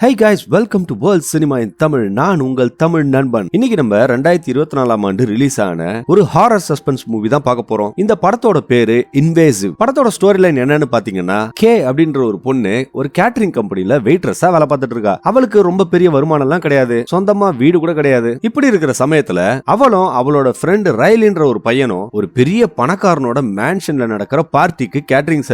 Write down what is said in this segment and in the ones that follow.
Hey guys, welcome to World Cinema in Tamil. நான் உங்கள் தமிழ் நண்பன். இன்னைக்கு நம்ம 2024 ஆண்டு ரிலீஸ் ஆன ஒரு ஹாரர் சஸ்பென்ஸ் மூவி தான் பார்க்க போறோம். இந்த படத்தோட பேரு இன்வேசிவ். படத்தோட ஸ்டோரி லைன் என்னன்னு பாத்தீங்கன்னா, கே அப்படின்ற ஒரு பொண்ணு ஒரு கேட்டரிங் கம்பெனில வெயிட்ரஸா வேலை பார்த்துட்டு இருக்கா. அவளுக்கு ரொம்ப பெரிய வருமானம் எல்லாம் கிடையாது, சொந்தமா வீடு கூட கிடையாது. இப்படி இருக்கிற சமயத்துல அவளும் அவளோட ஃப்ரெண்ட் ரைலின்ற ஒரு பையனும் ஒரு பெரிய பணக்காரனோட மேன்ஷன்ல நடக்கிற பார்ட்டிக்கு கேட்டரிங்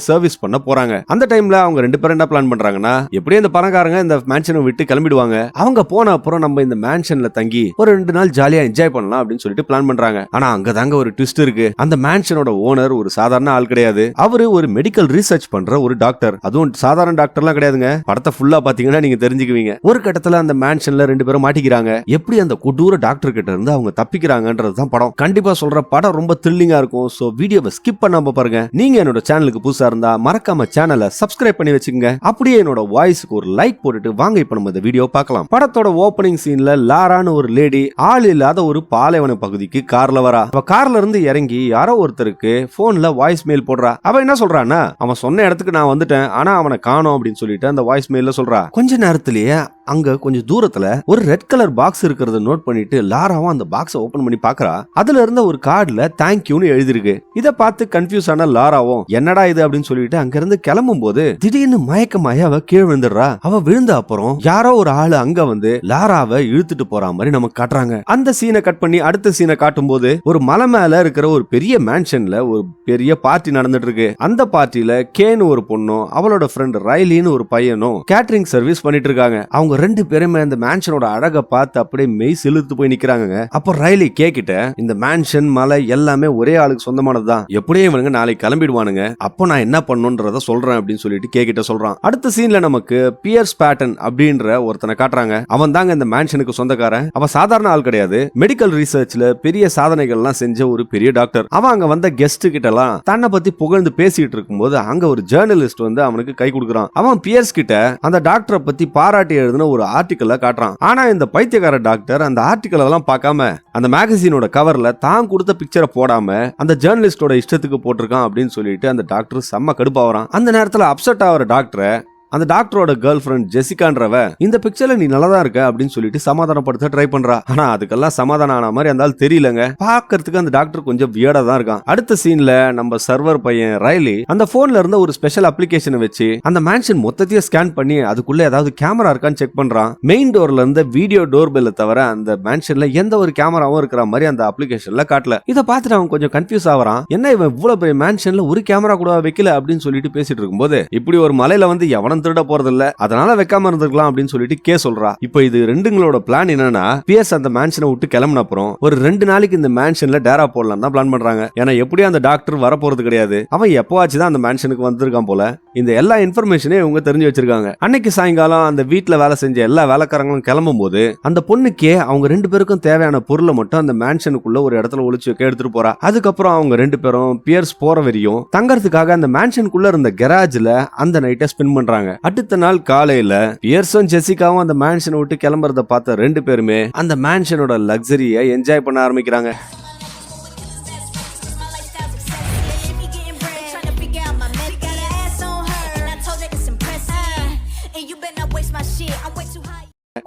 சர்வீஸ் பண்ண போறாங்க. அந்த டைம்ல அவங்க ரெண்டு பேரும் என்ன பிளான் பண்றாங்கன்னா, எப்படி இந்த பணக்காரங்க இந்த மேன்ஷனை விட்டு கிளம்பிடுவாங்க, அவங்க போன அப்புறம் நம்ம இந்த மேன்ஷன்ல தங்கி ஒரு 2 நாள் ஜாலியா என்ஜாய் பண்ணலாம் அப்படின்னு சொல்லிட்டு பிளான் பண்றாங்க. ஆனா அங்கதாங்க ஒரு ட்விஸ்ட் இருக்கு. அந்த மேன்ஷனோட ஓனர் ஒரு சாதாரண ஆள் கிடையாது. அவரு ஒரு மெடிக்கல் ரிசர்ச் பண்ற ஒரு டாக்டர். அதுவும் சாதாரண டாக்டர்லாம் கிடையாதுங்க. படத்தை ஃபுல்லா பாத்தீங்கன்னா நீங்க தெரிஞ்சுக்குவீங்க. ஒரு கட்டத்துல அந்த மேன்ஷன்ல 2 பேரும் மாட்டிக்கிறாங்க. எப்படி அந்த கொடூர டாக்டர் கிட்ட இருந்து அவங்க தப்பிக்கிறாங்கன்றதுதான் படம். கண்டிப்பா சொல்ற படம் ரொம்ப த்ரில்லிங்கா இருக்கும். சோ வீடியோவை ஸ்கிப் பண்ணாம பாருங்க. நீங்க என்னோட சேனலுக்கு புதுசா இருந்தா மறக்காம சேனலை சப்ஸ்கிரைப் பண்ணி வச்சுக்கோங்க. அப்படியே என்னோட வாய்ஸ்க்கு ஒரு லைக் போட்டுட்டு வாங்க இப்ப நம்ம இந்த வீடியோ பார்க்கலாம். படத்தோட ஓபனிங் சீன்ல லாரான்னு ஒரு லேடி ஆள் இல்லாத ஒரு பாலைவன பகுதிக்கு கார்ல வரா. அவ கார்ல இருந்து இறங்கி யாரோ ஒருத்தருக்கு போன்ல வாய்ஸ் மெயில் போடுறா. அவ என்ன சொல்றான்னா, அவன் சொன்ன இடத்துக்கு நான் வந்துட்டேன், ஆனா அவனை காணோம் அப்படின்னு சொல்லிட்டு அந்த வாய்ஸ் மெயில சொல்றா. கொஞ்ச நேரத்திலேயே அங்க கொஞ்சம் தூரத்துல ஒரு ரெட் கலர் பாக்ஸ் இருக்கிறத நோட் பண்ணிட்டு லாராவும் அந்த பாக்ஸை ஓபன் பண்ணி பாக்குறா. அதுல இருந்த ஒரு கார்டுல தேங்க்யூன்னு எழுதிருக்கு. இத பார்த்து கன்ஃபியூஸ் ஆன லாராவும் என்னடா இது அப்படின்னு சொல்லிட்டு அங்க இருந்து கிளம்பும் போது திடீர்னு மயக்கமாய அவ கீழே விழுந்துடுறா. அவ விழுந்த அப்புறம் யாரோ ஒரு ஆளு அங்க வந்து லாராவை இழுத்துட்டு போற மாதிரி நமக்கு காட்டுறாங்க. அந்த சீனை கட் பண்ணி அடுத்த சீனை காட்டும் போது ஒரு மலை மேல இருக்கிற ஒரு பெரிய மேன்ஷன்ல ஒரு பெரிய பார்ட்டி நடந்துட்டு இருக்கு. அந்த பார்ட்டில கேன்னு ஒரு பொண்ணும் அவளோட ஃப்ரெண்ட் ரைலின்னு ஒரு பையனும் கேட்டரிங் சர்வீஸ் பண்ணிட்டு இருக்காங்க. அவங்க 2 பேருமே அந்த மேன்ஷனோட அழகை பார்த்து அப்படியே மெய் செலுத்து போய் நிக்கிறாங்க. அப்போ ரைலி கேக்கிட்ட, இந்த மேன்ஷன் மலை எல்லாமே ஒரே ஆளுக்கு சொந்தமானதுதான், எப்படியே இவனுங்க நாளைக்கு கிளம்பிடுவானுங்க, அப்போ நான் என்ன பண்ணணும்ன்றத சொல்றேன் அப்படின்னு சொல்லிட்டு கேக்கிட்ட சொல்றான். அடுத்த சீன்ல நமக்கு பியர்ஸ் பேட்டன் அப்படின்ற ஒருத்தனை காட்டுறாங்க. அவன் தாங்க இந்த மேன்ஷனுக்கு சொந்தக்காரன். அவன் சாதாரண ஆள் கிடையாது. மெடிக்கல் ரிசர்ச்ல பெரிய சாதனைகள்லாம் செஞ்ச ஒரு பெரிய டாக்டர். அவன் அங்க வந்த கெஸ்ட் கிட்ட எல்லாம் தன்னை பத்தி புகழ்ந்து பேசிட்டு இருக்கும்போது அங்க ஒரு ஜேர்னலிஸ்ட் வந்து அவனுக்கு கை கொடுக்குறான். அவன் பியர்ஸ் கிட்ட அந்த டாக்டரை பத்தி பாராட்டி எழுதின ஒரு ஆர்டிக்கல்ல காட்டுறான். ஆனா இந்த பைத்தியக்கார டாக்டர் அந்த ஆர்டிக்கல் எல்லாம் பார்க்காம அந்த மேகசினோட கவர்ல தான் கொடுத்த பிக்சரை போடாம அந்த ஜேர்னலிஸ்டோட இஷ்டத்துக்கு போட்டிருக்கான் அப்படின்னு சொல்லிட்டு அந்த டாக்டர் செம்ம கடுப்பாவறான். அந்த நேரத்துல அப்செட் ஆகிற டாக்டரை அந்த டாக்டரோட கேர்ள் ஃபிரெண்ட் ஜெசிகான்றவ இந்த பிக்சர்ல நீ நல்லா தான் இருக்க அப்படின்னு சொல்லிட்டு சமாதானப்படுத்த ட்ரை பண்றா. ஆனா அதுக்கெல்லாம் சமாதானம் ஆன மாதிரி அந்த தெரியலங்க. பாக்கிறதுக்கு அந்த டாக்டர் கொஞ்சம் வியர்டா தான் இருக்கான். அடுத்த சீன்ல நம்ம சர்வர் பையன் ரைலி அந்த போன்ல இருந்த ஒரு ஸ்பெஷல் அப்ளிகேஷனை வச்சு அந்த மேன்ஷன் மொத்தத்தையும் ஸ்கேன் பண்ணி அதுக்குள்ள ஏதாவது கேமரா இருக்கான்னு செக் பண்றான். மெயின் டோர்ல இருந்த வீடியோ டோர் பெல்ல தவிர அந்த மேன்ஷன்ல எந்த ஒரு கேமராவும் இருக்கிற மாதிரி அந்த அப்ளிகேஷன்ல காட்டல. இதை பார்த்துட்டு அவன் கொஞ்சம் கன்ஃபியூஸ் ஆவறான். என்ன இவன் இவ்வளவு பெரிய மேன்ஷன்ல ஒரு கேமரா கூட வைக்கல அப்படின்னு சொல்லிட்டு பேசிட்டு இருக்கும்போது, இப்படி ஒரு மலையில வந்து எவனும் திருட போறது இல்ல, அதனால வைக்காம இருந்திருக்கலாம் அப்படின்னு சொல்லிட்டு கே சொல்றா. இப்போ இது ரெண்டுங்களோட பிளான் என்னன்னா, பியர்ஸ் அந்த மேன்ஷனை விட்டு கிளம்பின அப்புறம் ஒரு 2 நாளைக்கு இந்த மேன்ஷன்ல டேரா போடலாம் தான் பிளான் பண்றாங்க. ஏன்னா எப்படியும் அந்த டாக்டர் வர போறது கிடையாது. அவன் எப்பவாச்சுதான் அந்த மேன்ஷனுக்கு வந்திருக்கான் போல. இந்த எல்லா இன்ஃபர்மேஷனையும் இவங்க தெரிஞ்சு வச்சிருக்காங்க. அன்னைக்கு சாயங்காலம் அந்த வீட்டுல வேலை செஞ்ச எல்லா வேலைக்காரங்களும் கிளம்பும் போது அந்த பொண்ணுக்கே அவங்க 2 பேருக்கும் தேவையான பொருளை மட்டும் அந்த மேன்ஷனுக்குள்ள ஒரு இடத்துல ஒளிச்சு வைக்க எடுத்துட்டு போறா. அதுக்கப்புறம் அவங்க 2 பேரும் பியர்ஸ் போற வரையும் தங்கறதுக்காக அந்த மேன்ஷனுக்குள்ள இருந்த கராஜ்ல அந்த நைட்டை ஸ்பெண்ட் பண்றாங்க. அடுத்த நாள் காலையில பியர்ஸும் ஜெசிகாவும் அந்த மேன்ஷனை விட்டு கிளம்புறத பார்த்த 2 பேருமே அந்த மேன்ஷனோட லக்ஸரியை என்ஜாய் பண்ண ஆரம்பிக்கிறாங்க.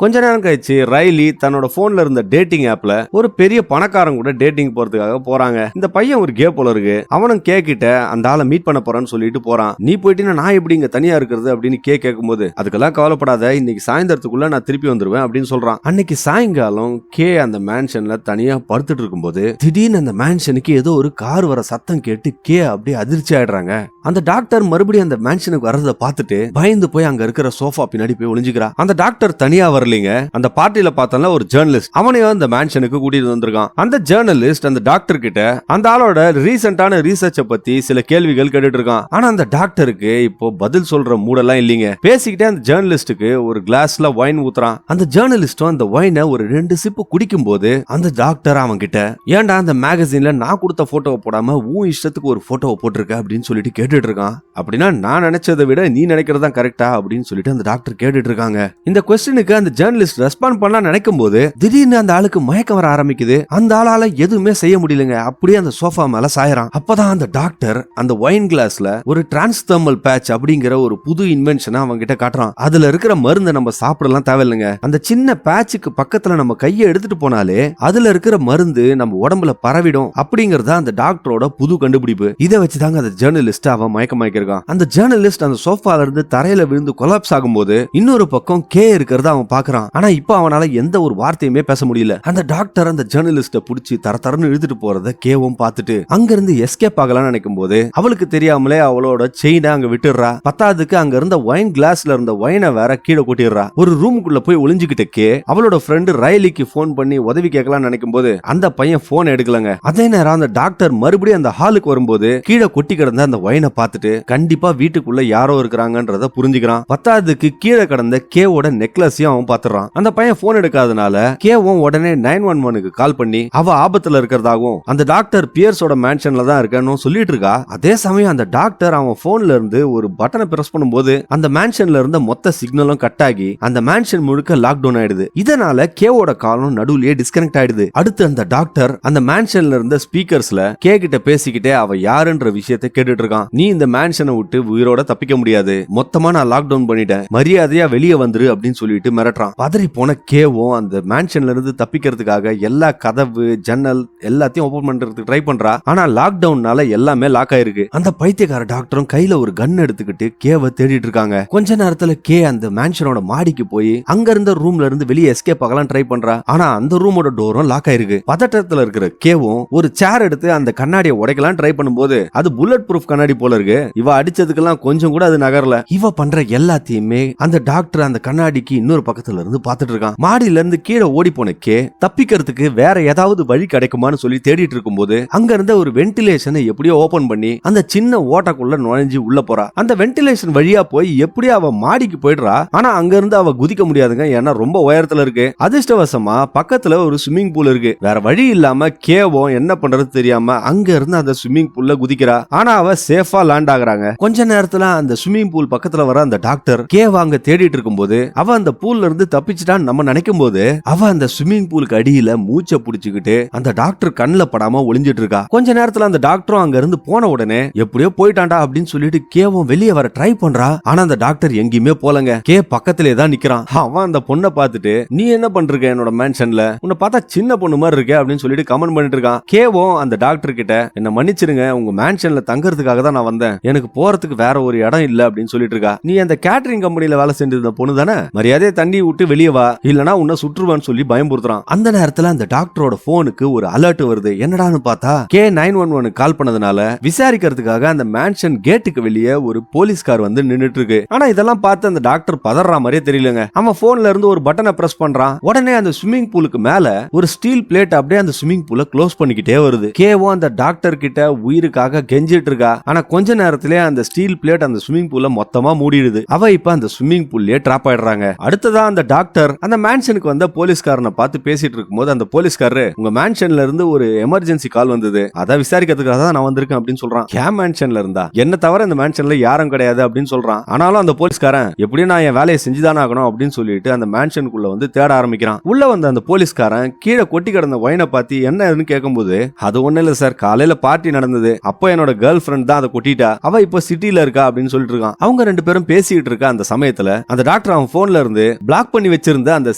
கொஞ்ச நேரம் கழிச்சு ரைலி தன்னோட போன்ல இருந்த டேட்டிங் ஆப்ல ஒரு பெரிய பணக்காரன் கூட டேட்டிங் போறதுக்காக போறாங்க. இந்த பையன் ஒரு கே போல இருக்கு. அவனும் கேக்கிட்ட அந்த ஆளை மீட் பண்ண போறான்னு சொல்லிட்டு போறான். நீ போயிட்டீங்கன்னா நான் எப்படி இங்க தனியா இருக்கிறது அப்படின்னு கேட்கும்போது, அதுக்கெல்லாம் கவலைப்படாத, இன்னைக்கு சாயந்தரத்துக்குள்ள நான் திருப்பி வந்துருவேன் அப்படின்னு சொல்றான். அன்னைக்கு சாயங்காலம் கே அந்த மேன்ஷன்ல தனியா படுத்துட்டு இருக்கும்போது திடீர்னு அந்த மேன்ஷனுக்கு ஏதோ ஒரு கார் வர சத்தம் கேட்டு கே அப்படியே அதிர்ச்சி ஆயிடுறாங்க. அந்த டாக்டர் மறுபடியும் அந்த மேன்ஷனுக்கு வர்றதை பார்த்துட்டு பயந்து போய் அங்க இருக்கிற சோஃபா பின்னாடி போய் ஒளிஞ்சுக்கிறா. அந்த டாக்டர் தனியா வரலீங்க. அந்த பார்ட்டில பார்த்தல ஒரு ஜர்னலிஸ்ட், அவனையும் அந்த மேன்ஷனுக்கு கூட்டிட்டு வந்திருக்கான். அந்த ஜர்னலிஸ்ட் அந்த டாக்டர் கிட்ட அந்த ஆளோட ரீசெண்டான ரிசர்ச்சை பத்தி சில கேள்விகள் கேட்டுட்டு இருக்கான். ஆனா அந்த டாக்டருக்கு இப்போ பதில் சொல்ற மூடெல்லாம் இல்லீங்க. பேசிக்கிட்டே அந்த ஜர்னலிஸ்டுக்கு ஒரு கிளாஸ்ல வைன் ஊத்துறான். அந்த ஜர்னலிஸ்டும் அந்த வைனை ஒரு 2 சிப்பு குடிக்கும் போது அந்த டாக்டர் அவன் கிட்ட, ஏன்டா அந்த மேகசின்ல நான் கொடுத்த போட்டோவை போடாம உன் இஷ்டத்துக்கு ஒரு போட்டோவை போட்டிருக்க அப்படின்னு சொல்லிட்டு கேட்டுட்டு இருக்கான். அப்படின்னா நான் நினைச்சதை விட நீ நினைக்கிறதா கரெக்டா அப்படின்னு சொல்லிட்டு அந்த டாக்டர் கேட்டுட்டு இருக்காங்க. இந்த கொஸ்டினுக்கு அந்த ஜேர்னலிஸ்ட் ரெஸ்பாண்ட் பண்ண நினைக்கும் போது திடீர்னு அந்த ஆளுக்கு மயக்கம் வர ஆரம்பிக்குது. அந்த ஆளால எதுவுமே செய்ய முடியலங்க. அப்படியே அந்த சோஃபா மேல சாயறான். அப்பதான் அந்த டாக்டர் அந்த ஒயின் கிளாஸ்ல ஒரு டிரான்ஸ்தர்மல் பேட்ச் அப்படிங்கிற ஒரு புது இன்வென்ஷனை அவங்க கிட்ட காட்டுறான். அதுல இருக்கிற மருந்தை நம்ம சாப்பிடலாம் தேவையில்லைங்க. அந்த சின்ன பேட்சுக்கு பக்கத்துல நம்ம கையை எடுத்துட்டு போனாலே அதுல இருக்கிற மருந்து நம்ம உடம்புல பரவிடும் அப்படிங்கறத அந்த டாக்டரோட புது கண்டுபிடிப்பு. இதை வச்சுதாங்க அந்த ஜேர்னலிஸ்ட் அவன் மயக்கமாக்கிருக்கான். அந்த ஜேர்னலிஸ்ட் அந்த சோஃபால இருந்து தரையில விழுந்து கொலாப்ஸ் ஆகும்போது இன்னொரு பக்கம் கே இருக்கிறத அவன் பாக்குறான். ஆனா இப்ப அவனால எந்த ஒரு வார்த்தையுமே பேச முடியல. அந்த டாக்டர் அந்த ஜேர்னலிஸ்ட புடிச்சு தரன்னு இழுத்துட்டு போறத கேவும் பார்த்துட்டு அங்கிருந்து எஸ்கேப் ஆகலாம்னு நினைக்கும் போது அவளுக்கு தெரியாமலே அவளோட செயினை அங்க விட்டுடுறா. பத்தாவதுக்கு அங்க இருந்த ஒயின் கிளாஸ்ல இருந்த ஒயினை வேற கீழே கொட்டிடுறா. ஒரு ரூமுக்குள்ள போய் ஒளிஞ்சுக்கிட்ட கே அவளோட ஃப்ரெண்டு ரைலிக்கு போன் பண்ணி உதவி கேட்கலாம்னு நினைக்கும் போது அந்த பையன் போன் எடுக்கலங்க. அதே நேரம் அந்த டாக்டர் மறுபடியும் அந்த ஹாலுக்கு வரும்போது கீழே கொட்டி கிடந்த அந்த ஒயினை பார்த்துட்டு கண்டிப்பா வீட்டுக்குள்ள யாரோ இருக்கிறாங்கன்றத புரிஞ்சுக்கிறான். பத்தாவதுக்கு கீழே கடந்த கேவோட நெக்லஸையும் அவன் பாத்துறான். அந்த பையன் போன் எடுக்காதனால கேவும் உடனே 911க்கு கால் பண்ணி அவ ஆபத்துல இருக்கிறதாகவும் அந்த டாக்டர் பியர்ஸோட மேன்ஷன்ல தான் இருக்கன்னு சொல்லிட்டு இருக்கா. அதே சமயம் அந்த டாக்டர் அவன் போன்ல இருந்து ஒரு பட்டனை பிரஸ் பண்ணும்போது அந்த மேன்ஷன்ல இருந்த மொத்த சிக்னலும் கட் ஆகி அந்த மேன்ஷன் முழுக்க லாக்டவுன் ஆயிடுது. இதனால கேவோட காலும் நடுவுலயே டிஸ்கனெக்ட் ஆயிடுது. அடுத்து அந்த டாக்டர் அந்த மேன்ஷன்ல இருந்த ஸ்பீக்கர்ஸ்ல கே கிட்ட பேசிக்கிட்டே அவ யாருன்ற விஷயத்தை கேட்டுட்டு இருக்கான். நீ இந்த மேன்ஷனை விட்டு உயிரோட தப்பிக்க முடியாது, மொத்தமா நான் லாக்டவுன் பண்ணிட்டேன், மரியாதையா வெளியே வந்துரு அப்படின்னு சொல்லிட்டு மிரட்டுறான். பதறி போன கேவும் அந்த மேன்ஷன்ல இருந்து தப்பிக்கிறதுக்காக எல்லா கதவு ஜன்னல் எல்லாத்தையும் ஓபன் பண்றதுக்கு ட்ரை பண்றா. ஆனா லாக்டவுன்னால எல்லாமே லாக் ஆயிருக்கு. அந்த பைத்தியக்கார டாக்டரும் கையில ஒரு கன் எடுத்துக்கிட்டு கேவை தேடிட்டு இருக்காங்க. கொஞ்ச நேரத்துல கே அந்த மேன்ஷனோட மாடிக்கு போய் அங்க இருந்த ரூம்ல இருந்து வெளியே எஸ்கேப் ஆகலாம் ட்ரை பண்றா. ஆனா அந்த ரூமோட டோரும் லாக் ஆயிருக்கு. பதட்டத்துல இருக்கிற கேவும் ஒரு சேர் எடுத்து அந்த கண்ணாடியை உடைக்கலாம் ட்ரை பண்ணும்போது அது புல்லட் ப்ரூஃப் கண்ணாடி போல இருக்கு. இவ அடிச்சதுக்கெல்லாம் கொஞ்சம் கூட அது நகரல. இவ பண்ற எல்லாத்தையுமே அந்த டாக்டர் அந்த கண்ணாடிக்கு இன்னொரு பக்கத்துல இருந்து பாத்துட்டு இருக்கான். மாடியில இருந்து கீழே ஓடி போன கே தப்பிக்கிறதுக்கு வேற ஏதாவது வழி கிடைக்குமான்னு சொல்லி தேடிட்டு இருக்கும் போது அங்க இருந்த ஒரு வென்டிலேஷனை எப்படியோ ஓபன் பண்ணி அந்த சின்ன ஓட்டக்குள்ள நுழைஞ்சு உள்ள போறா. அந்த வென்டிலேஷன் வழியா போய் எப்படியோ அவ மாடிக்கு போயிடுறா. ஆனா அங்க இருந்து அவ குதிக்க முடியாதுங்க, ஏன்னா ரொம்ப உயரத்துல இருக்கு. அதிர்ஷ்டவசமா பக்கத்துல ஒரு ஸ்விம்மிங் பூல் இருக்கு. வேற வழி இல்லாம கேவும் என்ன பண்றது தெரியாம அங்க இருந்து அந்த ஸ்விம்மிங் பூல்ல குதிக்கிறா. ஆனா அவ சேஃபா லேண்ட் ஆகுறாங்க. கொஞ்ச நேரத்துல அந்த ஸ்விம்மிங் பூல் பக்கத்துல வர அந்த டாக்டர் கேவ அங்க தேடிட்டு இருக்கும் போது அவ அந்த பூல்ல இருந்து தப்பிச்சிட்டான்னு நம்ம நினைக்கும் போது அவ அந்த ஸ்விம்மிங் பூலுக்கு அடியில மூச்சை புடிச்சுக்கிட்டு அந்த டாக்டர் கண்ணுல படாம ஒளிஞ்சிட்டு இருக்கா. கொஞ்ச நேரத்துல அந்த டாக்டரும் அங்க இருந்து போன உடனே எப்படியோ போயிட்டான்டா அப்படின்னு சொல்லிட்டு கேவும் வெளியே வர ட்ரை பண்றா. ஆனா அந்த டாக்டர் எங்கேயுமே போலங்க. கே பக்கத்திலே தான் நிக்கிறான். அவன் அந்த பொண்ணை பார்த்துட்டு நீ என்ன பண்ற என்னோட மேன்ஷன்ல, உன்னை பார்த்தா சின்ன பொண்ணு மாதிரி இருக்க அப்படின்னு சொல்லிட்டு கமெண்ட் பண்ணிட்டு இருக்கான். கேவும் அந்த டாக்டர் கிட்ட என்ன மன்னிச்சிருங்க, உங்க மேன்ஷன்ல தங்கறதுக்காக தான் நான் வந்தேன், எனக்கு போறதுக்கு வேற ஒரு இடம் இல்ல அப்படின்னு சொல்லிட்டு இருக்கா. நீ அந்த கேட்டரிங் கம்பெனில வேலை செஞ்சிருந்த பொண்ணு தானே, மரியாதையை தண்ணி விட்டு வெளியே வா, இல்லனா உன்னை சுற்றுவான்னு சொல்லி பயமுறுத்துறான். அந்த நேரத்துல அந்த டாக்டரோட போனுக்கு ஒரு அலர்ட் வருது. என்னடான்னு பார்த்தா கே 911 கால் பண்ணதுனால விசாரிக்கிறதுக்காக அந்த மேன்ஷன் கேட்டுக்கு வெளியே ஒரு போலீஸ்கார் வந்து நின்னுட்டு இருக்கு. ஆனா இதெல்லாம் பார்த்து அந்த டாக்டர் பதறா மாதிரியே தெரியலங்க. அவன் போன்ல இருந்து ஒரு பட்டனை பிரஸ் பண்றான். உடனே அந்த ஸ்விம்மிங் பூலுக்கு மேல ஒரு ஸ்டீல் பிளேட் அப்படியே அந்த ஸ்விம்மிங் பூலை க்ளோஸ் பண்ணிக்கிட்டே வருது. கேவும் அந்த டாக்டர் கிட்ட உயிருக்காக கெஞ்சிட்டு இருக்கா. ஆனா கொஞ்ச நேரத்திலே அந்த ஸ்டீல் பிளேட் அந்த ஸ்விம்மிங் பூல மொத்தமா மூடிடுது. அவ இப்ப அந்த ஸ்விம்மிங் பூல்லயே டிராப் ஆயிடுறாங்க. அடுத்ததா அந்த டாக்டர் அந்த மேன்ஷனுக்கு வந்த போலீஸ்காரனை பார்த்து பேசிட்டு இருக்கும்போது அந்த போலீஸ்காரரு உங்க மேன்ஷன்ல இருந்து ஒரு எமர்ஜென்சி கால் வந்தது, அதை விசாரிக்கிறதுக்காக தான் நான் வந்திருக்கேன் அப்படின்னு சொல்றான். ஏன் மேன்ஷன்ல இருந்தா என்ன தவிர இந்த மேன்ஷன்ல யாரும் கிடையாது அப்படின்னு சொல்றான். ஆனாலும் அந்த போலீஸ்காரன் எப்படியும் நான் என் வேலையை செஞ்சுதானே ஆகணும் அப்படின்னு சொல்லிட்டு அந்த மேன்ஷனுக்குள்ள வந்து தேட ஆரம்பிக்கிறான். உள்ள வந்த அந்த போலீஸ்காரன் கீழே கொட்டி கிடந்த ஒயினை பார்த்து என்ன கேட்கும்போது அது ஒண்ணு இல்ல சார், காலையில பார்ட்டி நடந்தது, அப்போ என்னோட கேர்ள் ஃபிரெண்ட் தான் அதை கொட்டிட்டா, அவ இப்போ சிட்டில இருக்கா அப்படின்னு சொல்லிட்டு இருக்கான். அவங்க ரெண்டு பேரும் பேசிட்டு இருக்க அந்த சமயத்துல அந்த டாக்டர் அவன் போன்ல இருந்து பிளாக் பண்ணி வச்சிருந்த அந்த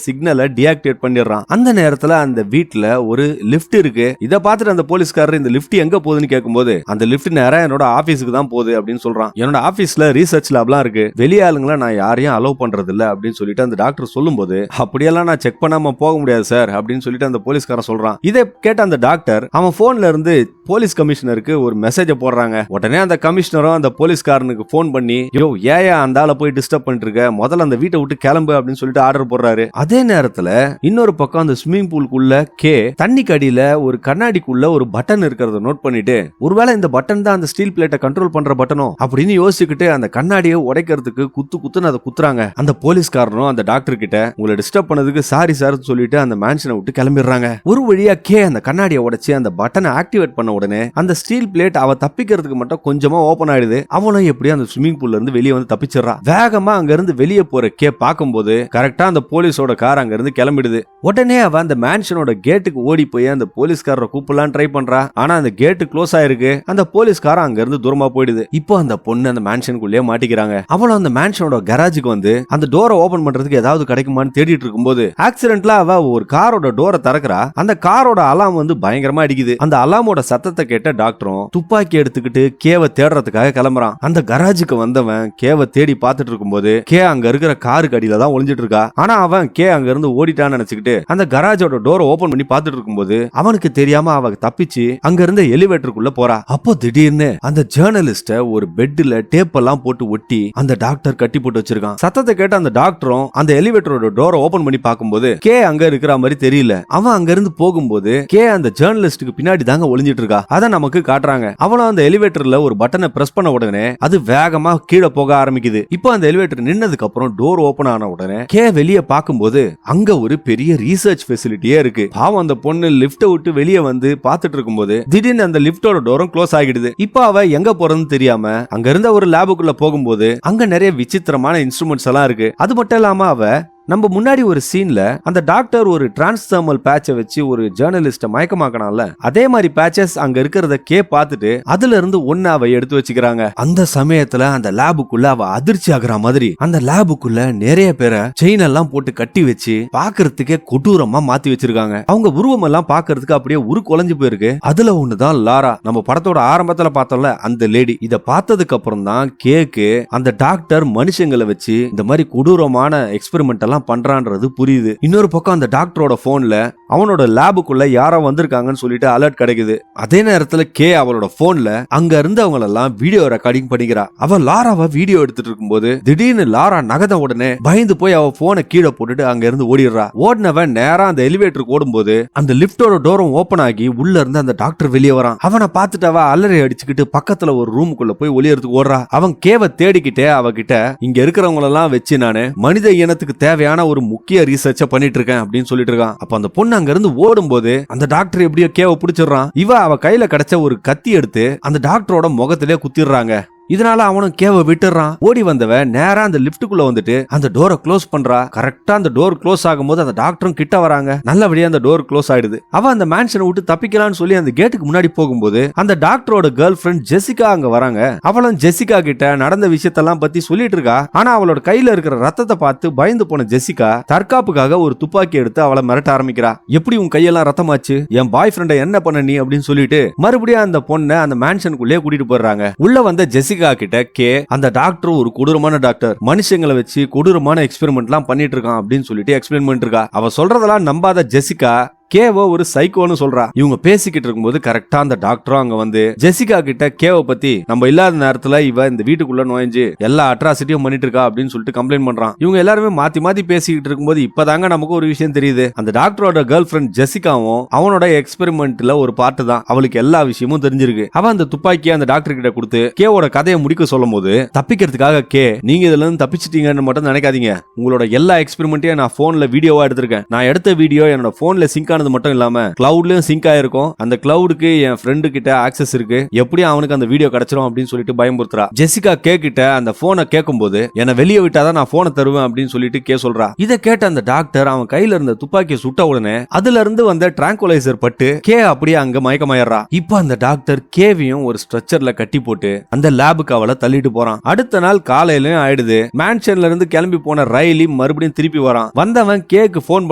சிக்னலை டீஆக்டிவேட் பண்ணிடுறான். அந்த நேரத்துல அந்த வீட்ல ஒரு லிஃப்ட் இருக்கு. இதை பார்த்துட்டு அந்த போலீஸ்காரர் இந்த லிஃப்ட் எங்க போகுதுன்னு கேட்கும்போது அந்த லிஃப்ட் நேரா என்னோட ஆபீஸுக்கு தான் போகுது அப்படின்னு சொல்றான். என்னோட ஆபீஸ்ல ரீசர்ச் லேப்லாம் இருக்கு, வெளியாளுங்களை நான் யாரையும் அலோவ் பண்றது இல்ல அப்படின்னு சொல்லிட்டு அந்த டாக்டர் சொல்லும்போது அப்படியெல்லாம் நான் செக் பண்ணாம போக முடியாது சார் அப்படின்னு சொல்லிட்டு அந்த போலீஸ்காரன் சொல்றான். இதை கேட்ட அந்த டாக்டர் அவன் போன்ல இருந்து போலீஸ் கமிஷனருக்கு ஒரு மெசேஜ் போடுறாங்க. உடனே அந்த கமிஷனரும் அந்த போலீஸ்காரனுக்கு போன் பண்ணி யோ ஏயா அந்த ஆளை போய் டிஸ்டர்ப் பண்ணிட்டு இருக்க, முதல்ல அந்த வீட்டை விட்டு கிளம்பு அப்படின்னு சொல்லிட்டு ஆர்டர் போடுறாரு. அதே நேரத்துல இன்னொரு பக்கம் அந்த ஸ்விம்மிங் பூலுக்குள்ள கே தண்ணிக்கு அடியில ஒரு கண்ணாடிக்குள்ள ஒரு பட்டன் இருக்கிறத நோட் பண்ணிட்டு ஒருவேளை இந்த பட்டன் தான் அந்த ஸ்டீல் பிளேட்டை கண்ட்ரோல் பண்ற பட்டனோ அப்படின்னு யோசிச்சுக்கிட்டு அந்த கண்ணாடியை உடைக்கிறதுக்கு குத்துன்னு அதை குத்துறாங்க. அந்த போலீஸ்காரனும் அந்த டாக்டர் கிட்ட உங்களை டிஸ்டர்ப் பண்ணதுக்கு சாரி சார் சொல்லிட்டு அந்த மேன்ஷனை விட்டு கிளம்பிடுறாங்க. ஒரு வழியா கே அந்த கண்ணாடியை உடைச்சு அந்த பட்டனை ஆக்டிவேட் பண்ண உடனே அந்த ஸ்டீல் பிளேட் அவ தப்பிக்கிறதுக்கு மட்டும் கொஞ்சமா ஓபன் ஆயிடுது. அவனும் எப்படியும் அந்த ஸ்விம்மிங் பூல்ல இருந்து வெளியே வந்து தப்பிச்சிடறா. வேகமா அங்க இருந்து வெளியே போற கே பார்க்கும்போது கரெக்டா அந்த போலீஸோட கார் அங்க இருந்து கிளம்பிடுது. உடனே அவ அந்த மேன்ஷனோட கேட்டுக்கு ஓடி போய் அந்த போலீஸ்காரரை கூப்பிடலாம் ட்ரை பண்றா. ஆனா அந்த கேட்டு க்ளோஸ் ஆயிருக்கு. அந்த போலீஸ்காரன் அங்க இருந்து தூரமா போயிடுது. இப்போ அந்த பொண்ணு அந்த மேன்ஷனுக்குள்ளேயே மாட்டிக்கிறாங்க. அவளும் அந்த மேன்ஷனோட கராஜுக்கு வந்து அந்த டோரை ஓபன் பண்றதுக்கு ஏதாவது கிடைக்குமான்னு தேடிட்டு இருக்கும்போது ஆக்சிடென்ட்ல அவ ஒரு காரோட டோரை திறக்கிறா. அந்த காரோட அலாம் வந்து பயங்கரமா அடிக்குது. அந்த அலாமோட சத்தத்தை கேட்ட டாக்டரும் துப்பாக்கி எடுத்துக்கிட்டு கேவை தேடுறதுக்காக கிளம்புறான். அந்த கராஜுக்கு வந்தவன் கேவை தேடி பார்த்துட்டு இருக்கும்போது கே அங்க இருக்கிற காருக்கு அடியில தான் ஒளிஞ்சிட்டு இருக்கா. ஆனா அவன் கே அங்க இருந்து ஓடிட்டான்னு நினைச்சுக்கிட்டு அந்த கராஜோட டோரை ஓபன் பண்ணி பார்த்துட்டு இருக்கும்போது அவனுக்கு தெரியாம அவ தப்பிச்சு அங்க இருந்த எலிவேட்டருக்குள்ள போறா. அப்போ திடீர்னு அந்த ஜேர்னலிஸ்ட ஒரு பெட்ல டேப் எல்லாம் போட்டு ஒட்டி அந்த டாக்டர் கட்டி போட்டு வச்சிருக்கான். சத்தத்தை கேட்ட அந்த டாக்டரும் அந்த எலிவேட்டரோட டோரை ஓபன் பண்ணி பார்க்கும்போது கே அங்க இருக்கிற மாதிரி தெரியல. அவன் அங்க இருந்து போகும்போது கே அந்த ஜேர்னலிஸ்டுக்கு பின்னாடி தாங்க ஒளிஞ்சிட்டு இருக்கா. அத நமக்கு காட்டுறாங்க. அவனும் அந்த எலிவேட்டர்ல ஒரு பட்டனை பிரஸ் பண்ண உடனே அது வேகமா கீழே போக ஆரம்பிக்குது. இப்போ அந்த எலிவேட்டர் நின்னதுக்கு அப்புறம் டோர் ஓபன் ஆன உடனே கே வெளியே பார்க்கும்போது அங்க ஒரு பெரிய ரீசர்ச் ஃபெசிலிட்டியே இருக்கு. பாவம் அந்த பொண்ணு லிப்ட விட்டு வெளியே வந்து பார்த்துட்டு இருக்கும்போது திடீர்னு அந்த லிப்டோட டோரும் க்ளோஸ் ஆகிடுது. இப்போ அவ எங்க போறதுன்னு தெரியாம அங்க இருந்த ஒரு லேபுக்குள்ள போகும்போது அங்க நிறைய விசித்திரமான இன்ஸ்ட்ருமெண்ட்ஸ் எல்லாம் இருக்கு. அது மட்டும் இல்லாம அவ நம்ம முன்னாடி ஒரு சீன்ல அந்த டாக்டர் ஒரு டிரான்ஸ்தர்மல் பேட்சை வச்சு ஒரு ஜேர்னலிஸ்ட மயக்கமாக்கனால அதே மாதிரி பேச்சஸ் அங்க இருக்கிறத கே பார்த்துட்டு அதுல இருந்து ஒன்னு அவ எடுத்து வச்சுக்கிறாங்க. அந்த சமயத்துல அந்த லேபுக்குள்ள அவ அதிர்ச்சி ஆகுற மாதிரி அந்த லேபுக்குள்ள நிறைய பேரை செயின் எல்லாம் போட்டு கட்டி வச்சு பாக்குறதுக்கே கொடூரமா மாத்தி வச்சிருக்காங்க. அவங்க உருவம் எல்லாம் பாக்குறதுக்கு அப்படியே உரு குலைஞ்சு போயிருக்கு. அதுல ஒண்ணுதான் லாரா. நம்ம படத்தோட ஆரம்பத்துல பார்த்தோம்ல அந்த லேடி. இத பார்த்ததுக்கு அப்புறம் தான் கேக்கு அந்த டாக்டர் மனுஷங்களை வச்சு இந்த மாதிரி கொடூரமான எக்ஸ்பெரிமெண்ட் எல்லாம் பண்றான்றது புரியுது. இன்னொரு பக்கம் அந்த டாக்டரோட போன்ல அவனோட லேபுக்குள்ள யாரோ வந்திருக்காங்கன்னு சொல்லிட்டு அலர்ட் கிடைக்குது. அதே நேரத்துல கே அவளோட போன்ல அங்க இருந்து அவங்க எல்லாம் வீடியோ ரெக்கார்டிங் பண்ணிக்கிறா. அவ லாராவை வீடியோ எடுத்துட்டு இருக்கும்போது திடீர்னு லாரா நகத உடனே பயந்து போய் அவ போனை கீழே போட்டுட்டு அங்க இருந்து ஓடிடுறா. ஓடினவன் நேரா அந்த எலிவேட்டருக்கு ஓடும்போது அந்த லிப்டோட டோரும் ஓபன் ஆகி உள்ள இருந்து அந்த டாக்டர் வெளியே வரான். அவனை பார்த்துட்டு அவ அலறி அடிச்சுக்கிட்டு பக்கத்துல ஒரு ரூமுக்குள்ள போய் ஒளியறதுக்கு ஓடுறா. அவன் கேவை தேடிக்கிட்டே அவகிட்ட இங்க இருக்கிறவங்க எல்லாம் வச்சு நானு மனித இனத்துக்கு தேவையான ஒரு முக்கிய ரிசர்ச்ச பண்ணிட்டு இருக்கேன் அப்படின்னு சொல்லிட்டு இருக்கான். அப்ப அந்த பொண்ணு அங்க இருந்து ஓடும்போது அந்த டாக்டர் எப்படியோ கேவை பிடிச்சிடுறான். இவ அவ கையில கிடைச்ச ஒரு கத்தி எடுத்து அந்த டாக்டரோட முகத்திலே குத்திடுறாங்க. இதனால அவனும் கேவை விட்டுறான். ஓடி வந்தவ நேரா அந்த லிப்டுக்குள்ள வந்துட்டு அந்த டோரை க்ளோஸ் பண்றா. கரெக்டா அந்த டோர் க்ளோஸ் ஆகும்போது அந்த டாக்டரும் கிட்ட வராங்க. நல்லபடியா அந்த டோர் க்ளோஸ் ஆயிடுது. அவ அந்த மேன்ஷனை விட்டு தப்பிக்கலாம்னு சொல்லி அந்த கேட்டுக்கு முன்னாடி போகும்போது அந்த டாக்டரோட கேர்ள் ஃபிரெண்ட் ஜெசிகா அங்க வராங்க. அவளும் ஜெசிகா கிட்ட நடந்த விஷயத்தெல்லாம் பத்தி சொல்லிட்டு இருக்கா. ஆனா அவளோட கையில இருக்கிற ரத்தத்தை பார்த்து பயந்து போன ஜெசிகா தற்காப்புக்காக ஒரு துப்பாக்கி எடுத்து அவளை மிரட்ட ஆரம்பிக்கிறா. எப்படி உன் கையெல்லாம் ரத்தமாச்சு, என் பாய் ஃப்ரெண்ட என்ன பண்ண நீ அப்படின்னு சொல்லிட்டு மறுபடியும் அந்த பொண்ணை அந்த மேன்ஷனுக்குள்ளே கூட்டிட்டு போயிடுறாங்க. உள்ள வந்த ஜெசிகா கிட்ட கே அந்த டாக்டர் ஒரு கொடூரமான டாக்டர், மனுஷங்களை வச்சு கொடூரமான எக்ஸ்பெரிமெண்ட் எல்லாம் பண்ணிட்டு இருக்கான் அப்படின்னு சொல்லிட்டு எக்ஸ்பிளைன் பண்ணிட்டு இருக்கா. அவ சொல்றதெல்லாம் நம்பாத ஜெசிகா கேவ ஒரு சைக்கோன்னு சொல்றா. இவங்க பேசிக்கிட்டு இருக்கும்போது கரெக்டா அந்த டாக்டரும் அங்க வந்து ஜெசிகா கிட்ட கேவ பத்தி நம்ம இல்லாத நேரத்துல இவ இந்த வீட்டுக்குள்ள நுழைஞ்சு எல்லா அட்ராசிட்டியும் பண்ணிட்டு இருக்கா அப்படின்னு சொல்லிட்டு கம்ப்ளைண்ட் பண்றான். இவங்க எல்லாருமே மாத்தி மாத்தி பேசிக்கிட்டு இருக்கும்போது இப்பதாங்க நமக்கு ஒரு விஷயம் தெரியுது. அந்த டாக்டரோட கேர்ள் ஃபிரெண்ட் ஜெசிகாவும் அவனோட எக்ஸ்பெரிமெண்ட்ல ஒரு பார்ட் தான். அவளுக்கு எல்லா விஷயமும் தெரிஞ்சிருக்கு. அவன் அந்த துப்பாக்கியை அந்த டாக்டர் கிட்ட கொடுத்து கேவோட கதையை முடிக்க சொல்லும் போது தப்பிக்கிறதுக்காக கே நீங்க இதுல இருந்து தப்பிச்சிட்டீங்கன்னு மட்டும் நினைக்காதீங்க. உங்களோட எல்லா எக்ஸ்பெரிமெண்ட்டையும் நான் போன்ல வீடியோவா எடுத்திருக்கேன். நான் எடுத்த வீடியோ என்னோட போன்ல சிங்க் மட்டும் இல்லாம கிளவுட்லயும் சிங்க் ஆயிருக்கும். அந்த கிளவுடுக்கு என் ஃப்ரெண்டு கிட்ட ஆக்சஸ் இருக்கு. எப்படி அவனுக்கு அந்த வீடியோ கிடைச்சிரும் அப்படின்னு சொல்லிட்டு பயமுறுத்துறா. ஜெசிகா கே கிட்ட அந்த போனை கேட்கும்போது என்ன வெளியே விட்டாதான் நான் போனை தருவேன் அப்படின்னு சொல்லிட்டு கே சொல்றா. இதை கேட்ட அந்த டாக்டர் அவன் கையில இருந்த துப்பாக்கியை சுட்ட உடனே அதுல இருந்து வந்த டிராங்குலைசர் பட்டு கே அப்படியே அங்க மயக்கமாயிடுறா. இப்போ அந்த டாக்டர் கேவையும் ஒரு ஸ்ட்ரெச்சர்ல கட்டி போட்டு அந்த லேபுக்கு அவளை தள்ளிட்டு போறான். அடுத்த நாள் காலையிலயும் ஆயிடுது. மேன்ஷன்ல இருந்து கிளம்பி போன ரயிலி மறுபடியும் திருப்பி வரான். வந்தவன் கேக்கு போன்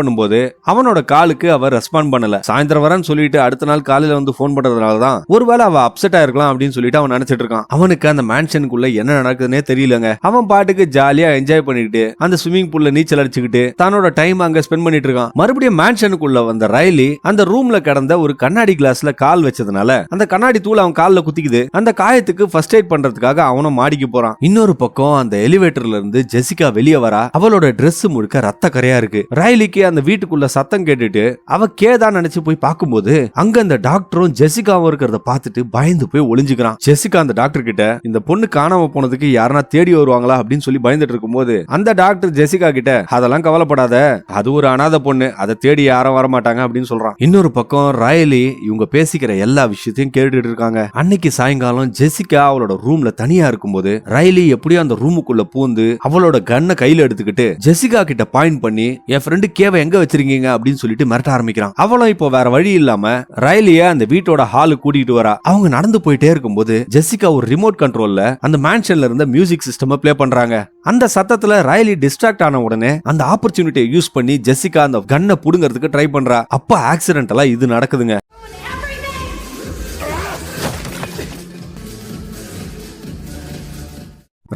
பண்ணும்போது அவனோட காலுக்கு அவர் ரெஸ்பாண்ட் பண்ணல. சாயந்தரம் வரன்னு சொல்லிட்டு அடுத்த நாள் காலையில வந்து போன் பண்றதுனாலதான் ஒருவேளை அவ அப்செட் ஆயிருக்கலாம் அப்படின்னு சொல்லிட்டு அவன் நினைச்சிட்டு இருக்கான். அவனுக்கு அந்த மேன்ஷனுக்குள்ள என்ன நடக்குதுன்னே தெரியலங்க. அவன் பாட்டுக்கு ஜாலியா என்ஜாய் பண்ணிட்டு அந்த ஸ்விமிங் பூல்ல நீச்சல் அடிச்சுக்கிட்டு தன்னோட டைம் அங்க ஸ்பெண்ட் பண்ணிட்டு இருக்கான். மறுபடியும் மேன்ஷனுக்குள்ள வந்த ரயிலி அந்த ரூம்ல கிடந்த ஒரு கண்ணாடி கிளாஸ்ல கால் வச்சதுனால அந்த கண்ணாடி தூள் அவன் கால்ல குத்திக்குது. அந்த காயத்துக்கு ஃபர்ஸ்ட் எய்ட் பண்றதுக்காக அவனும் மாடிக்கு போறான். இன்னொரு பக்கம் அந்த எலிவேட்டர்ல இருந்து ஜெசிகா வெளியே வரா. அவளோட டிரெஸ் முழுக்க ரத்த கரையா இருக்கு. ரயிலிக்கு அந்த வீட்டுக்குள்ள சத்தம் கேட்டுட்டு அவ அவ கேதான் நினைச்சு போய் பார்க்கும்போது அங்க அந்த டாக்டரும் ஜெசிகாவும் இருக்கிறத பார்த்துட்டு பயந்து போய் ஒளிஞ்சுக்கிறான். ஜெசிகா அந்த டாக்டர் கிட்ட இந்த பொண்ணு காணாம போனதுக்கு யாரா தேடி வருவாங்களா அப்படின்னு சொல்லி பயந்துட்டு இருக்கும்போது அந்த டாக்டர் ஜெசிகா கிட்ட அதெல்லாம் கவலைப்படாத, அது ஒரு அனாதை பொண்ணு, அதை தேடி யாரும் வர மாட்டாங்க அப்படின்னு சொல்றான். இன்னொரு பக்கம் ராயலி இவங்க பேசிக்கிற எல்லா விஷயத்தையும் கேட்டுட்டு இருக்காங்க. அன்னைக்கு சாயங்காலம் ஜெசிகா அவளோட ரூம்ல தனியா இருக்கும்போது ரைலி எப்படியோ அந்த ரூமுக்குள்ள பூந்து அவளோட கன்னை கையில எடுத்துக்கிட்டு ஜெசிகா கிட்ட பாயிண்ட் பண்ணி என் ஃப்ரெண்டு கேவ எங்க வச்சிருக்கீங்க அப்படின்னு சொல்லிட்டு மிரட்ட ஆரம்பிக்கிறான். அவளும் இப்போ வேற வழி இல்லாம ரைலிய அந்த வீட்டோட ஹாலு கூட்டிட்டு வரா. அவங்க நடந்து போயிட்டே இருக்கும்போது ஜெசிகா ஒரு ரிமோட் கண்ட்ரோல்ல அந்த மேன்ஷன்ல இருந்த மியூசிக் சிஸ்டம் பிளே பண்றாங்க. அந்த சத்தத்துல ரைலி டிஸ்ட்ராக்ட் ஆன உடனே அந்த ஆப்பர்ச்சுனிட்டியை யூஸ் பண்ணி ஜெசிகா அந்த கன்னை புடுங்கிறதுக்கு ட்ரை பண்றா. அப்ப ஆக்சிடென்டலா இது நடக்குதுங்க.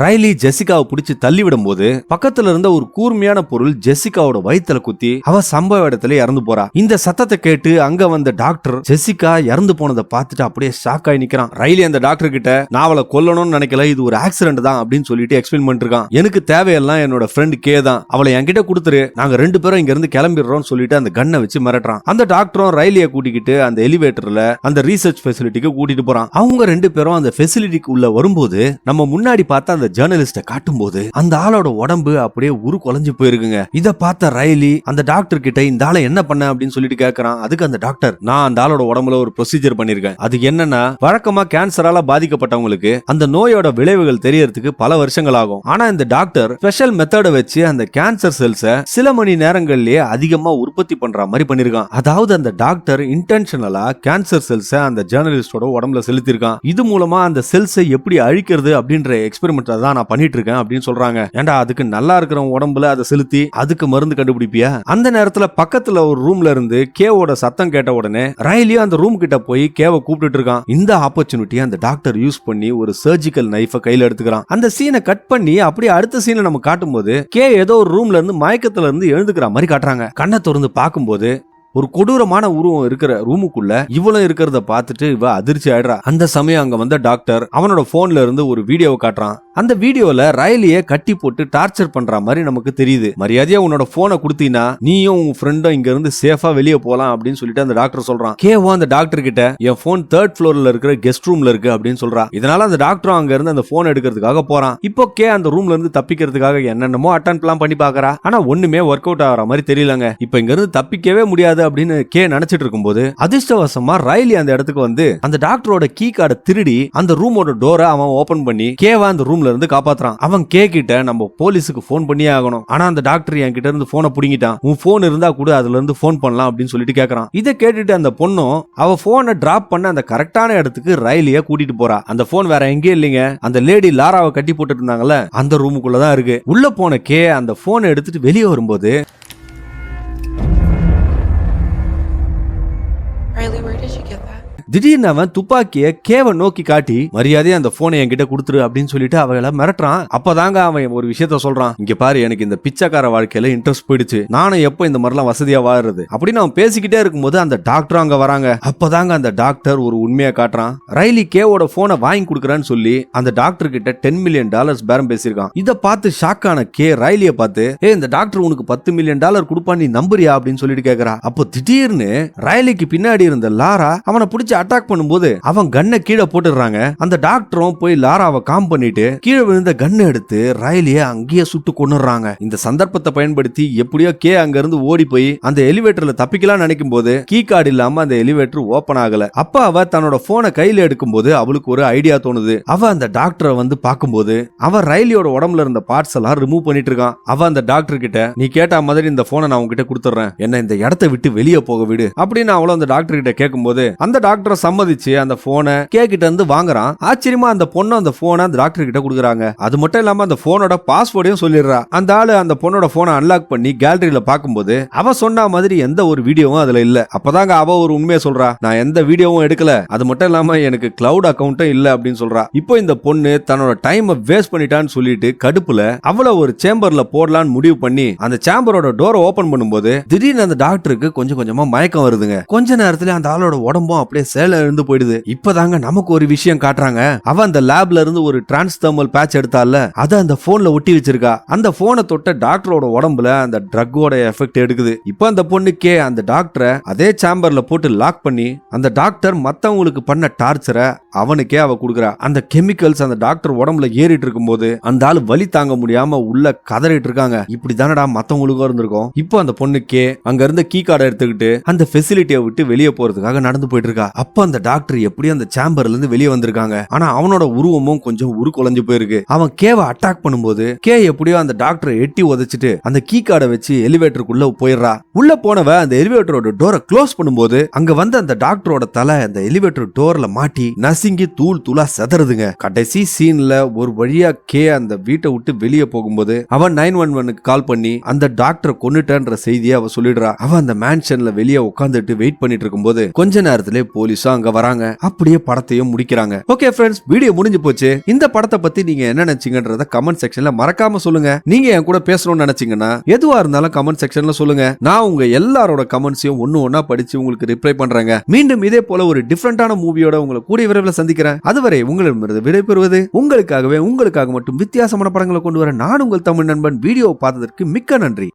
ரைலி ஜெசிகாவை பிடிச்சு தள்ளி விடும் போது பக்கத்துல இருந்த ஒரு கூர்மையான பொருள் ஜெசிகாவோட வயித்துல குத்தி அவ சம்பவ இடத்துல இறந்து போறா. இந்த சத்தத்தை கேட்டு அங்க வந்த டாக்டர் ஜெசிகா இறந்து போனதை பார்த்துட்டு அப்படியே ஷாக் ஆகி நிக்கிறான். ரைலி அந்த டாக்டர் கிட்ட நான் அவளை கொல்லணும்னு நினைக்கல, இது ஒரு ஆக்சிடென்ட் தான் அப்படின்னு சொல்லிட்டு எக்ஸ்பிளைன் பண்ணிருக்கான். எனக்கு தேவையெல்லாம் என்னோட ஃப்ரெண்ட் கே தான், அவளை என்கிட்ட கொடுத்துரு, நாங்க 2 பேரும் இங்க இருந்து கிளம்பிடுறோம் சொல்லிட்டு அந்த கன்னை வச்சு மிரட்டுறான். அந்த டாக்டரும் ரைலியை கூட்டிக்கிட்டு அந்த எலிவேட்டர்ல அந்த ரீசர்ச் ஃபெசிலிட்டிக்கு கூட்டிட்டு போறான். அவங்க 2 பேரும் அந்த ஃபெசிலிட்டிக்கு உள்ள வரும்போது நம்ம முன்னாடி பார்த்தா அந்த ஜர்னலிஸ்ட காட்டும் போது அந்த ஆளோட உடம்பு அப்படியே உரு குலைஞ்சு போயிருக்குங்க. இத பார்த்த ரைலி அந்த டாக்டர் கிட்ட இந்த ஆளை என்ன பண்ண அப்படின்னு சொல்லிட்டு கேக்குறான். அதுக்கு அந்த டாக்டர் நான் அந்த ஆளோட உடம்புல ஒரு ப்ரொசீஜர் பண்ணிருக்கேன். அது என்னன்னா வழக்கமா கேன்சரால பாதிக்கப்பட்டவங்களுக்கு அந்த நோயோட விளைவுகள் தெரியறதுக்கு பல வருஷங்கள் ஆகும். ஆனா இந்த டாக்டர் ஸ்பெஷல் மெத்தட வச்சு அந்த கேன்சர் செல்ஸ சில மணி நேரங்கள்லயே அதிகமா உற்பத்தி பண்ற மாதிரி பண்ணிருக்கான். அதாவது அந்த டாக்டர் இன்டென்ஷனலா கேன்சர் செல்ஸ அந்த ஜர்னலிஸ்டோட உடம்புல செலுத்திருக்கான். இது மூலமா அந்த செல்ஸை எப்படி அழிக்கிறது அப்படின்ற எக்ஸ்பெரிமெண்ட் தான் நான் பண்ணிட்டு இருக்கேன் அப்படின்னு சொல்றாங்க. ஏண்டா அதுக்கு நல்லா இருக்கிற உடம்புல அதை செலுத்தி அதுக்கு மருந்து கண்டுபிடிப்பியா? அந்த நேரத்துல பக்கத்துல ஒரு ரூம்ல இருந்து கேவோட சத்தம் கேட்ட உடனே ரைலியும் அந்த ரூம் கிட்ட போய் கேவை கூப்பிட்டு இருக்கான். இந்த ஆப்பர்ச்சுனிட்டியை அந்த டாக்டர் யூஸ் பண்ணி ஒரு சர்ஜிக்கல் நைஃபை கையில எடுத்துக்கிறான். அந்த சீனை கட் பண்ணி அப்படியே அடுத்த சீனை நம்ம காட்டும் போது கே ஏதோ ஒரு ரூம்ல இருந்து மயக்கத்துல இருந்து எழுந்துக்கிற மாதிரி காட்டுறாங்க. கண்ணை திறந்து பார்க்கும்போது ஒரு கொடூரமான உருவம் இருக்கிற ரூமுக்குள்ள இவ்வளவு இருக்கிறத பார்த்துட்டு இவ அதிர்ச்சி ஆயிடுறா. அந்த சமயம் அங்க வந்த டாக்டர் அவனோட போன்ல இருந்து ஒரு வீடியோவை காட்டுறான். அந்த வீடியோல ரைலிய கட்டி போட்டு டார்ச்சர் பண்ற மாதிரி நமக்கு தெரியுது. மரியாதையா உன்னோட போனை கொடுத்தீங்கன்னா நீயும் உன் ஃப்ரெண்டும் இங்க இருந்து சேஃபா வெளியே போலாம் அப்படின்னு சொல்லிட்டு அந்த டாக்டர் சொல்றான். கேவோ அந்த டாக்டர் கிட்ட என் போன் 3rd ஃப்ளோர்ல இருக்கிற கெஸ்ட் ரூம்ல இருக்கு அப்படின்னு சொல்றா. இதனால அந்த டாக்டரும் அங்க இருந்து அந்த போன் எடுக்கிறதுக்காக போறான். இப்போ கே அந்த ரூம்ல இருந்து தப்பிக்கிறதுக்காக என்னென்னமோ அட்டன் பிளான் பண்ணி பாக்குறா. ஆனா ஒண்ணுமே ஒர்க் அவுட் ஆகிற மாதிரி தெரியலங்க. இப்ப இங்க இருந்து தப்பிக்கவே முடியாது அப்படின்னு கே நினைச்சிட்டு இருக்கும்போது அதிர்ஷ்டவசமா ரைலி அந்த இடத்துக்கு வந்து அந்த டாக்டரோட கீ கார்டை திருடி அந்த ரூமோட டோரை அவன் ஓபன் பண்ணி கேவா அந்த ரூம்ல இருந்து காப்பாத்துறான். அவன் கே கிட்ட நம்ம போலீஸுக்கு போன் பண்ணியே ஆகணும், ஆனா அந்த டாக்டர் என் கிட்ட இருந்து போனை புடிங்கிட்டான், உன் போன் இருந்தா கூட அதுல இருந்து போன் பண்ணலாம் அப்படின்னு சொல்லிட்டு கேக்குறான். இதை கேட்டுட்டு அந்த பொண்ணும் அவ போனை டிராப் பண்ண அந்த கரெக்டான இடத்துக்கு ரைலிய கூட்டிட்டு போறா. அந்த போன் வேற எங்கே இல்லைங்க, அந்த லேடி லாராவை கட்டி போட்டு இருந்தாங்கல்ல அந்த ரூமுக்குள்ளதான் இருக்கு. உள்ள போன கே அந்த போனை எடுத்துட்டு வெளியே வரும்போது Riley, where did you get that? திடீர்னு அவன் துப்பாக்கிய கேவ நோக்கி காட்டி மரியாதையா அந்த போனை என்கிட்ட கொடுத்துரு அப்படின்னு சொல்லிட்டு அவளை மிரட்டுறான். அப்பதாங்க அவன் ஒரு விஷயத்த சொல்றான். இங்க பாரு, எனக்கு இந்த பிச்சைக்கார வாழ்க்கையில இன்ட்ரெஸ்ட் போயிடுச்சு, நானும் எப்போ இந்த மாதிரிலாம் வசதியா வாழுறது அப்படின்னு அவன் பேசிக்கிட்டே இருக்கும்போது அந்த டாக்டர் அங்க வராங்க. அப்பதாங்க அந்த டாக்டர் ஒரு உண்மையை காட்டுறான். ரைலி கேவோட போனை வாங்கி கொடுக்குறான்னு சொல்லி அந்த டாக்டர் கிட்ட $10 million பேரம் பேசியிருக்கான். இதை பார்த்து ஷாக்கான கே ரைலிய பார்த்து இந்த டாக்டர் உனக்கு $10 million கொடுப்பா, நீ நம்புறியா அப்படின்னு சொல்லிட்டு கேக்குறா. அப்போ திடீர்னு ரைலிக்கு பின்னாடி இருந்த லாரா அவனை பிடிச்சி அட்டாக் பண்ணும்போது அவன் கண்ணை கீழே போட்டுறாங்க. அந்த டாக்டரும் போய் லாராவை காம் பண்ணிட்டு கீழே விழுந்த கண்ணை எடுத்து ரைலிய அங்கேயே சுட்டு கொன்னுறாங்க. இந்த சந்தர்ப்பத்தை பயன்படுத்தி எப்படியோ கே அங்க இருந்து ஓடி போய் அந்த எலிவேட்டர்ல தப்பிக்கலாம் நினைக்கும் போது கீ கார்டு இல்லாம அந்த எலிவேட்டர் ஓபன் ஆகல. அப்ப அவ தன்னோட போனை கையில எடுக்கும் போது அவளுக்கு ஒரு ஐடியா தோணுது. அவ அந்த டாக்டரை வந்து பார்க்கும்போது அவ ரைலியோட உடம்புல இருந்த பார்ட்ஸ் எல்லாம் ரிமூவ் பண்ணிட்டு இருக்கான். அவ அந்த டாக்டர் கிட்ட நீ கேட்ட மாதிரி இந்த போனை நான் உங்ககிட்ட கொடுத்துறேன், என்ன இந்த இடத்தை விட்டு வெளியே போக விடு அப்படின்னு அவளும் அந்த டாக்டர் கிட்ட கேட்கும்போது அந்த டாக்டர் சம்மதிச்சு அந்த போனை கே கிட்ட இருந்து வாங்குறான். ஆச்சரியமா அந்த பொண்ணு அந்த போனை அந்த டாக்டர் கிட்ட கொடுக்குறாங்க. அது மட்டும் இல்லாம அந்த போனோட பாஸ்வேர்டையும் சொல்லிடுறா. அந்த ஆளு அந்த பொண்ணோட போனை அன்லாக் பண்ணி கேலரியில பார்க்கும்போது அவ சொன்ன மாதிரி எந்த ஒரு வீடியோவும் அதுல இல்ல. அப்பதாங்க அவ ஒரு உண்மையை சொல்றா, நான் எந்த வீடியோவும் எடுக்கல, அது மட்டும் இல்லாம எனக்கு கிளவுட் அக்கௌண்ட்டும் இல்ல அப்படின்னு சொல்றா. இப்போ இந்த பொண்ணு தன்னோட டைம் வேஸ்ட் பண்ணிட்டான்னு சொல்லிட்டு கடுப்புல அவள ஒரு சேம்பர்ல போடலான்னு முடிவு பண்ணி அந்த சேம்பரோட டோரை ஓபன் பண்ணும்போது திடீர்னு அந்த டாக்டருக்கு கொஞ்சம் கொஞ்சமா மயக்கம் வருதுங்க. கொஞ்ச நேரத்துல அந்த ஆளோட உடம்பும் அப்படியே சேல இருந்து போயிடுது. இப்பதாங்க நமக்கு ஒரு விஷயம் காட்டுறாங்க. அவ அந்த லேப்ல இருந்து ஒரு டிரான்ஸ்தர்மல் பேட்ச் எடுத்தால அத அந்த போன்ல ஒட்டி வச்சிருக்கா. அந்த போனை தொட்ட டாக்டரோட உடம்புல அந்த ட்ரக்கோட எஃபெக்ட் எடுக்குது. இப்ப அந்த பொண்ணுக்கே அந்த டாக்டரை அதே சேம்பர்ல போட்டு லாக் பண்ணி அந்த டாக்டர் மத்தவங்களுக்கு பண்ண டார்ச்சரை அவனுக்கே அவ குடுக்குறா. அந்த கெமிக்கல்ஸ் அந்த டாக்டர் உடம்புல ஏறிட்டு இருக்கும்போது அந்த ஆளு வலி தாங்க முடியாம உள்ள கதறிட்டு இருக்காங்க. இப்படி தானடா மத்தவங்களுக்கும் இருந்திருக்கும். இப்போ அந்த பொண்ணுக்கே அங்க இருந்த கீ கார்டை எடுத்துக்கிட்டு அந்த ஃபெசிலிட்டியை விட்டு வெளியே போறதுக்காக நடந்து போயிட்டு இருக்கா. அப்ப அந்த டாக்டர் எப்படி அந்த சேம்பர்ல இருந்து வெளியே வந்திருக்காங்க. ஆனா அவனோட உருவமும் கொஞ்சம் உருக்குலைஞ்சு போயிருக்கு. அவன் கேவை அட்டாக் பண்ணும்போது கே எப்படியோ அந்த டாக்டரை எட்டி உதைச்சிட்டு அந்த கீ கார்டை வச்சு எலிவேட்டருக்குள்ள போயிடுறா. உள்ள போனவ அந்த எலிவேட்டரோட டோரை க்ளோஸ் பண்ணும்போது அங்க வந்த அந்த டாக்டரோட தலை அந்த எலிவேட்டர் டோர்ல மாட்டி நசுங்கி தூள் தூளா செதறதுங்க. கடைசி சீன்ல ஒரு வழியா கே அந்த வீட்டை விட்டு வெளியே போகும்போது அவன் 911க்கு கால் பண்ணி அந்த டாக்டரை கொன்னுட்டன்ற செய்தியை அவ சொல்லிடுறா. அவன் அந்த மேன்ஷன்ல வெளியே உட்கார்ந்துட்டு வெயிட் பண்ணிட்டு இருக்கும்போது கொஞ்ச நேரத்திலே போலீஸும் அங்க வராங்க. அப்படியே படத்தையும் முடிக்கிறாங்க. ஓகே ஃப்ரெண்ட்ஸ், வீடியோ முடிஞ்சு போச்சு. இந்த படத்தை பத்தி நீங்க என்ன நினைச்சீங்கன்றத கமெண்ட் செக்ஷன்ல மறக்காம சொல்லுங்க. நீங்க என் கூட பேசணும்னு நினைச்சீங்கன்னா எதுவா இருந்தாலும் கமெண்ட் செக்ஷன்ல சொல்லுங்க. நான் உங்க எல்லாரோட கமெண்ட்ஸையும் ஒன்னு ஒன்னா படிச்சு உங்களுக்கு ரிப்ளை பண்றேங்க. மீண்டும் இதே போல ஒரு டிஃபரெண்டான மூவியோட உங்களை கூடிய விரைவில் சந்திக்கிறேன். அதுவரை உங்களிடமிருந்து விடைபெறுவது உங்களுக்காக மட்டும் வித்தியாசமான படங்களை கொண்டு வர நான் உங்கள் தமிழ் நண்பன். வீடியோ பார்த்ததற்கு மிக்க நன்றி.